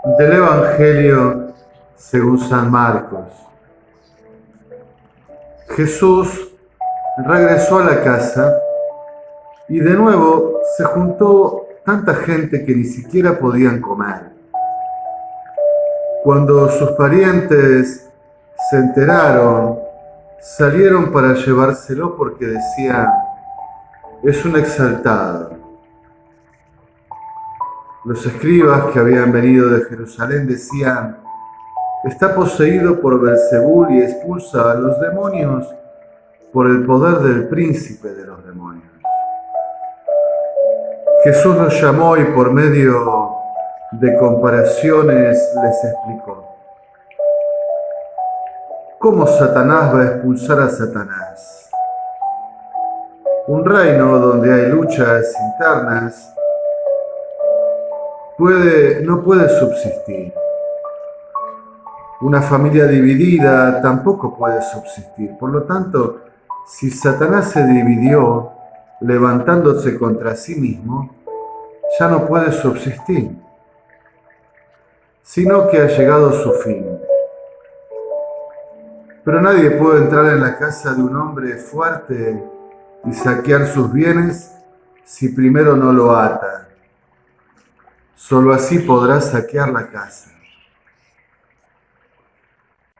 Del Evangelio según San Marcos. Jesús regresó a la casa y de nuevo se juntó tanta gente que ni siquiera podían comer. Cuando sus parientes se enteraron, salieron para llevárselo porque decían: es un exaltado. Los escribas que habían venido de Jerusalén decían: está poseído por Belzebul y expulsa a los demonios por el poder del príncipe de los demonios. Jesús los llamó y por medio de comparaciones les explicó: ¿cómo Satanás va a expulsar a Satanás? Un reino donde hay luchas internas no puede subsistir. Una familia dividida tampoco puede subsistir. Por lo tanto, si Satanás se dividió levantándose contra sí mismo, ya no puede subsistir, sino que ha llegado su fin. Pero nadie puede entrar en la casa de un hombre fuerte y saquear sus bienes si primero no lo ata. Solo así podrá saquear la casa.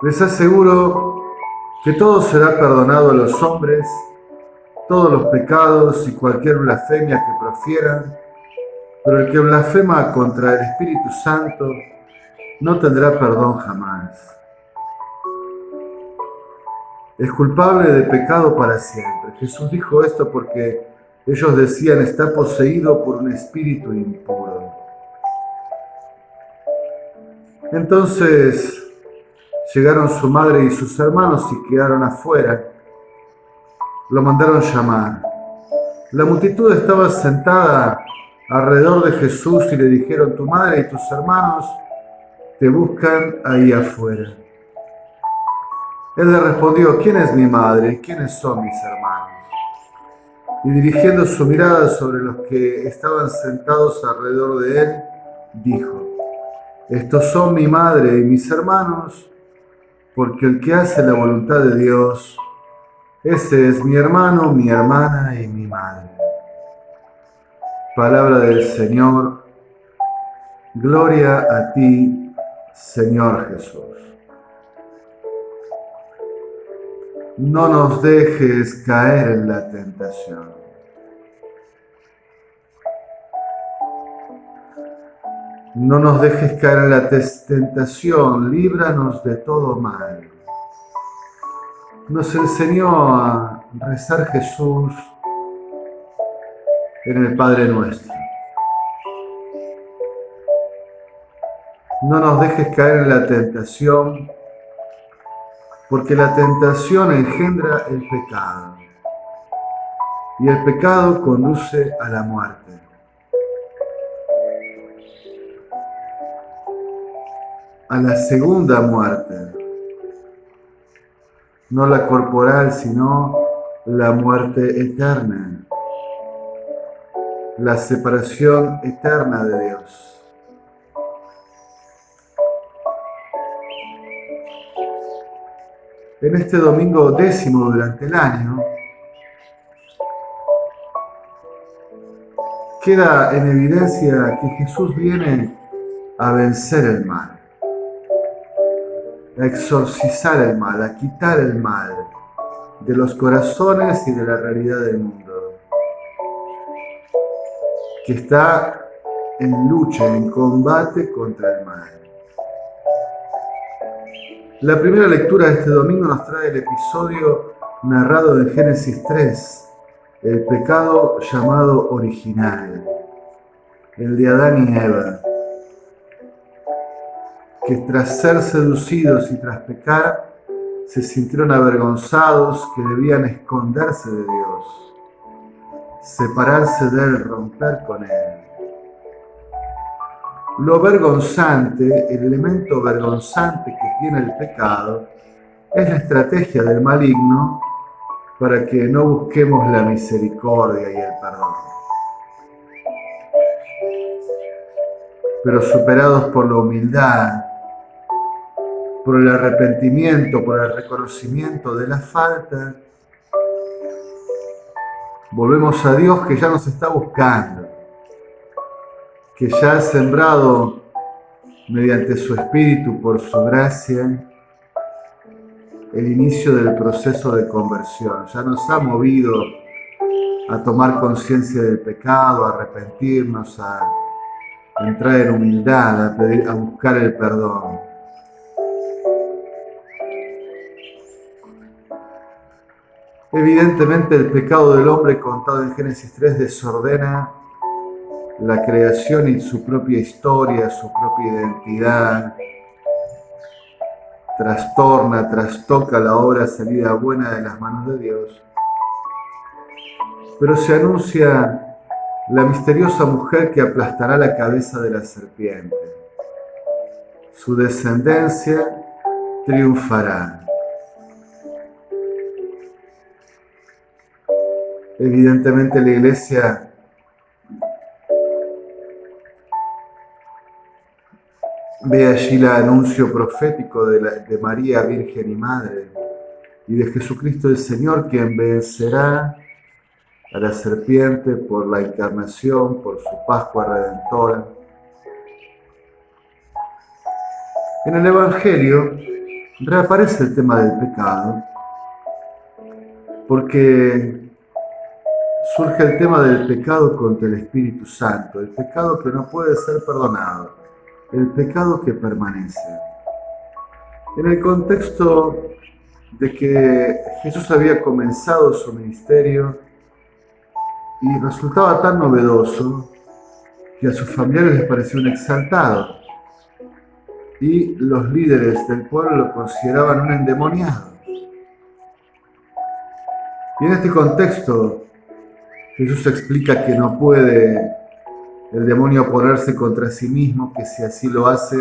Les aseguro que todo será perdonado a los hombres, todos los pecados y cualquier blasfemia que profieran, pero el que blasfema contra el Espíritu Santo no tendrá perdón jamás. Es culpable de pecado para siempre. Jesús dijo esto porque ellos decían: está poseído por un espíritu impuro. Entonces llegaron su madre y sus hermanos y quedaron afuera. Lo mandaron llamar. La multitud estaba sentada alrededor de Jesús y le dijeron: tu madre y tus hermanos te buscan ahí afuera. Él le respondió: ¿quién es mi madre y quiénes son mis hermanos? Y dirigiendo su mirada sobre los que estaban sentados alrededor de él, dijo: estos son mi madre y mis hermanos, porque el que hace la voluntad de Dios, ese es mi hermano, mi hermana y mi madre. Palabra del Señor. Gloria a ti, Señor Jesús. No nos dejes caer en la tentación. No nos dejes caer en la tentación, líbranos de todo mal. Nos enseñó a rezar Jesús en el Padre Nuestro. No nos dejes caer en la tentación, porque la tentación engendra el pecado, y el pecado conduce a la muerte. A la segunda muerte, no la corporal, sino la muerte eterna, la separación eterna de Dios. En este domingo 10º durante el año, queda en evidencia que Jesús viene a vencer el mal, a exorcizar el mal, a quitar el mal de los corazones y de la realidad del mundo, que está en lucha, en combate contra el mal. La primera lectura de este domingo nos trae el episodio narrado en Génesis 3, el pecado llamado original, el de Adán y Eva, que tras ser seducidos y tras pecar, se sintieron avergonzados, que debían esconderse de Dios, separarse de Él, romper con Él. Lo vergonzante, el elemento vergonzante que tiene el pecado, es la estrategia del maligno para que no busquemos la misericordia y el perdón. pero superados por la humildad, por el arrepentimiento, por el reconocimiento de la falta, volvemos a Dios que ya nos está buscando, que ya ha sembrado mediante su Espíritu, por su gracia, el inicio del proceso de conversión. Ya nos ha movido a tomar conciencia del pecado, a arrepentirnos, a entrar en humildad, a buscar el perdón. Evidentemente el pecado del hombre contado en Génesis 3 desordena la creación y su propia historia, su propia identidad, trastorna, trastoca la obra salida buena de las manos de Dios. Pero se anuncia la misteriosa mujer que aplastará la cabeza de la serpiente. Su descendencia triunfará. Evidentemente la Iglesia ve allí el anuncio profético de María, Virgen y Madre, y de Jesucristo el Señor, quien vencerá a la serpiente por la encarnación, por su Pascua Redentora. En el Evangelio reaparece el tema del pecado, porque surge el tema del pecado contra el Espíritu Santo, el pecado que no puede ser perdonado, el pecado que permanece. En el contexto de que Jesús había comenzado su ministerio y resultaba tan novedoso que a sus familiares les pareció un exaltado y los líderes del pueblo lo consideraban un endemoniado. Y en este contexto Jesús explica que no puede el demonio oponerse contra sí mismo, que si así lo hace,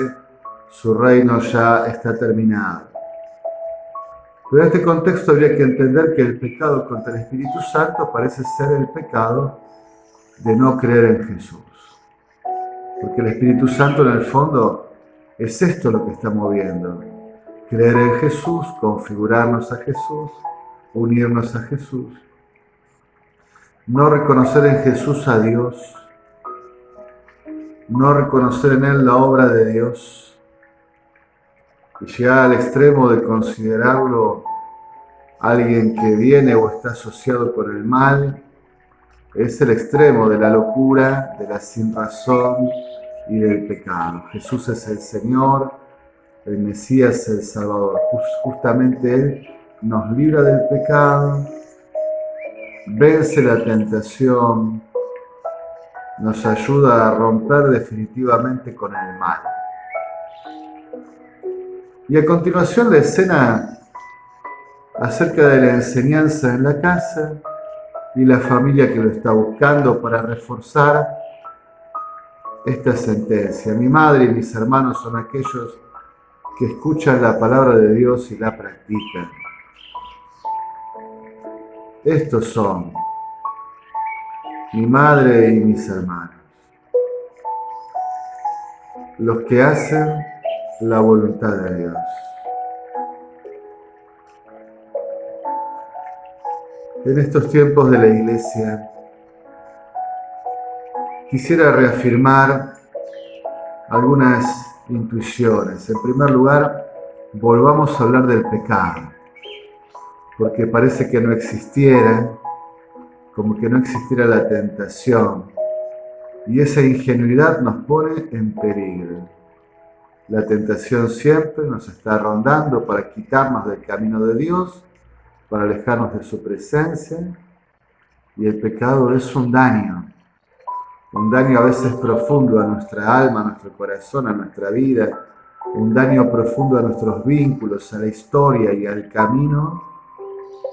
su reino ya está terminado. Pero en este contexto habría que entender que el pecado contra el Espíritu Santo parece ser el pecado de no creer en Jesús. Porque el Espíritu Santo en el fondo es esto lo que está moviendo. Creer en Jesús, configurarnos a Jesús, unirnos a Jesús. No reconocer en Jesús a Dios, no reconocer en Él la obra de Dios y llegar al extremo de considerarlo alguien que viene o está asociado con el mal, es el extremo de la locura, de la sinrazón y del pecado. Jesús es el Señor, el Mesías, el Salvador. Justamente Él nos libra del pecado, vence la tentación, nos ayuda a romper definitivamente con el mal. Y a continuación la escena acerca de la enseñanza en la casa y la familia que lo está buscando para reforzar esta sentencia. Mi madre y mis hermanos son aquellos que escuchan la palabra de Dios y la practican. Estos son mi madre y mis hermanos, los que hacen la voluntad de Dios. En estos tiempos de la Iglesia, quisiera reafirmar algunas intuiciones. En primer lugar, volvamos a hablar del pecado, porque parece que no existiera, como que no existiera la tentación, y esa ingenuidad nos pone en peligro. La tentación siempre nos está rondando para quitarnos del camino de Dios, para alejarnos de su presencia, y el pecado es un daño a veces profundo a nuestra alma, a nuestro corazón, a nuestra vida, un daño profundo a nuestros vínculos, a la historia y al camino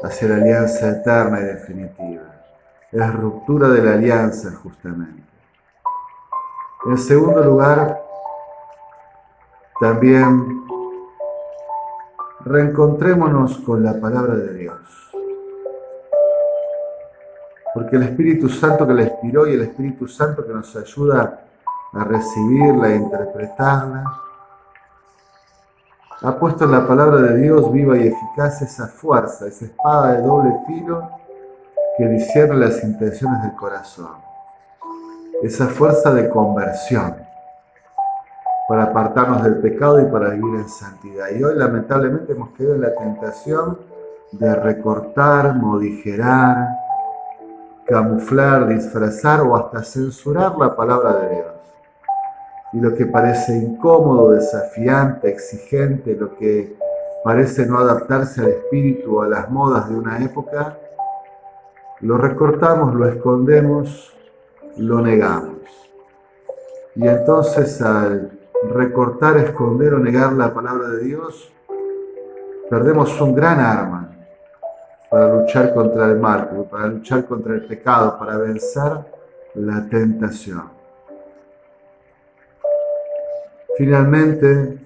hacia la alianza eterna y definitiva. Es ruptura de la alianza, justamente. En segundo lugar, también reencontrémonos con la palabra de Dios. Porque el Espíritu Santo que la inspiró y el Espíritu Santo que nos ayuda a recibirla e interpretarla, ha puesto en la palabra de Dios viva y eficaz esa fuerza, esa espada de doble filo que discierne las intenciones del corazón, esa fuerza de conversión para apartarnos del pecado y para vivir en santidad. Y hoy lamentablemente hemos caído en la tentación de recortar, modigerar, camuflar, disfrazar o hasta censurar la palabra de Dios. Y lo que parece incómodo, desafiante, exigente, lo que parece no adaptarse al espíritu o a las modas de una época, lo recortamos, lo escondemos, lo negamos. Y entonces al recortar, esconder o negar la palabra de Dios, perdemos un gran arma para luchar contra el mal, para luchar contra el pecado, para vencer la tentación. Finalmente,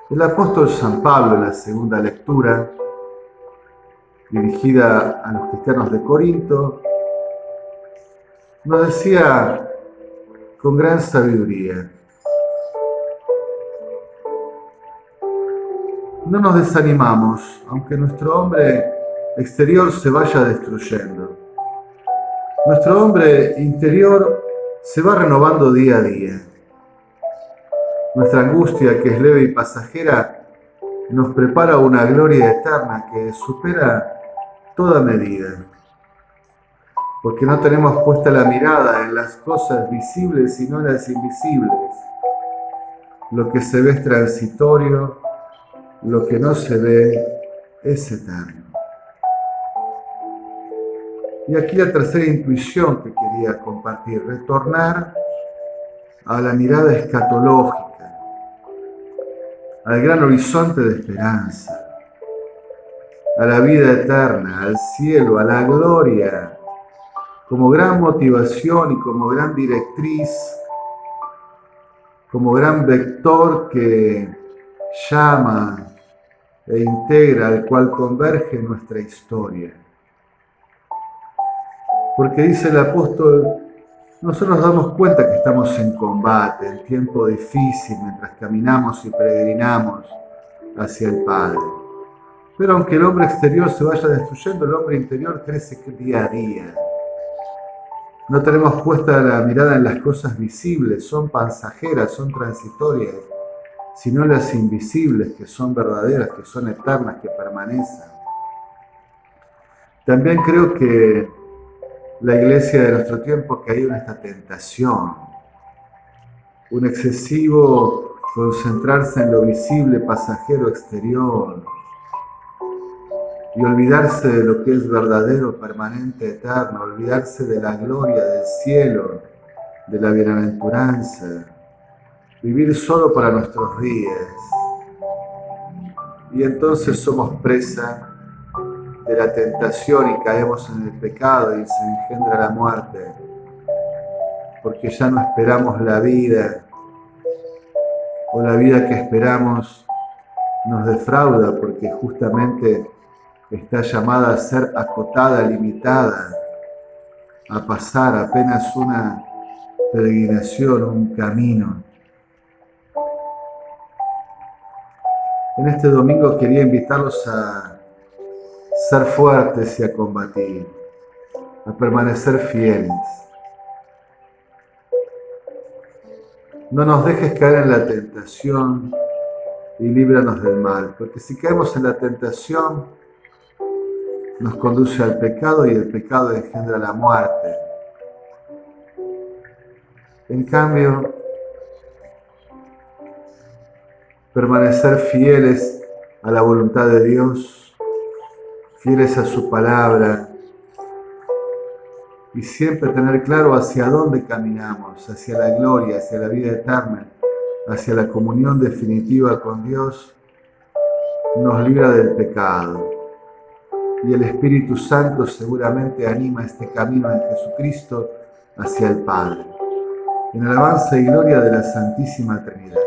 el apóstol San Pablo, en la segunda lectura, dirigida a los cristianos de Corinto, nos decía con gran sabiduría: no nos desanimamos, aunque nuestro hombre exterior se vaya destruyendo. Nuestro hombre interior se va renovando día a día. Nuestra angustia, que es leve y pasajera, nos prepara una gloria eterna que supera toda medida. Porque no tenemos puesta la mirada en las cosas visibles, sino en las invisibles. Lo que se ve es transitorio, lo que no se ve es eterno. Y aquí la tercera intuición que quería compartir: retornar a la mirada escatológica, al gran horizonte de esperanza, a la vida eterna, al cielo, a la gloria, como gran motivación y como gran directriz, como gran vector que llama e integra, al cual converge nuestra historia. Porque dice el apóstol, nosotros nos damos cuenta que estamos en combate, en tiempo difícil, mientras caminamos y peregrinamos hacia el Padre. Pero aunque el hombre exterior se vaya destruyendo, el hombre interior crece día a día. No tenemos puesta la mirada en las cosas visibles, son pasajeras, son transitorias, sino en las invisibles, que son verdaderas, que son eternas, que permanecen. También creo que la iglesia de nuestro tiempo ha caído en esta tentación, un excesivo concentrarse en lo visible, pasajero, exterior, y olvidarse de lo que es verdadero, permanente, eterno, olvidarse de la gloria del cielo, de la bienaventuranza, vivir solo para nuestros días. Y entonces somos presa de la tentación y caemos en el pecado y se engendra la muerte, porque ya no esperamos la vida, o la vida que esperamos nos defrauda, porque justamente está llamada a ser acotada, limitada, a pasar apenas una peregrinación, un camino. En este domingo quería invitarlos a ser fuertes y a combatir, a permanecer fieles. No nos dejes caer en la tentación y líbranos del mal, porque si caemos en la tentación, nos conduce al pecado y el pecado engendra la muerte. En cambio, permanecer fieles a la voluntad de Dios, fieles a su palabra, y siempre tener claro hacia dónde caminamos, hacia la gloria, hacia la vida eterna, hacia la comunión definitiva con Dios, nos libra del pecado. Y el Espíritu Santo seguramente anima este camino en Jesucristo hacia el Padre, en alabanza y gloria de la Santísima Trinidad.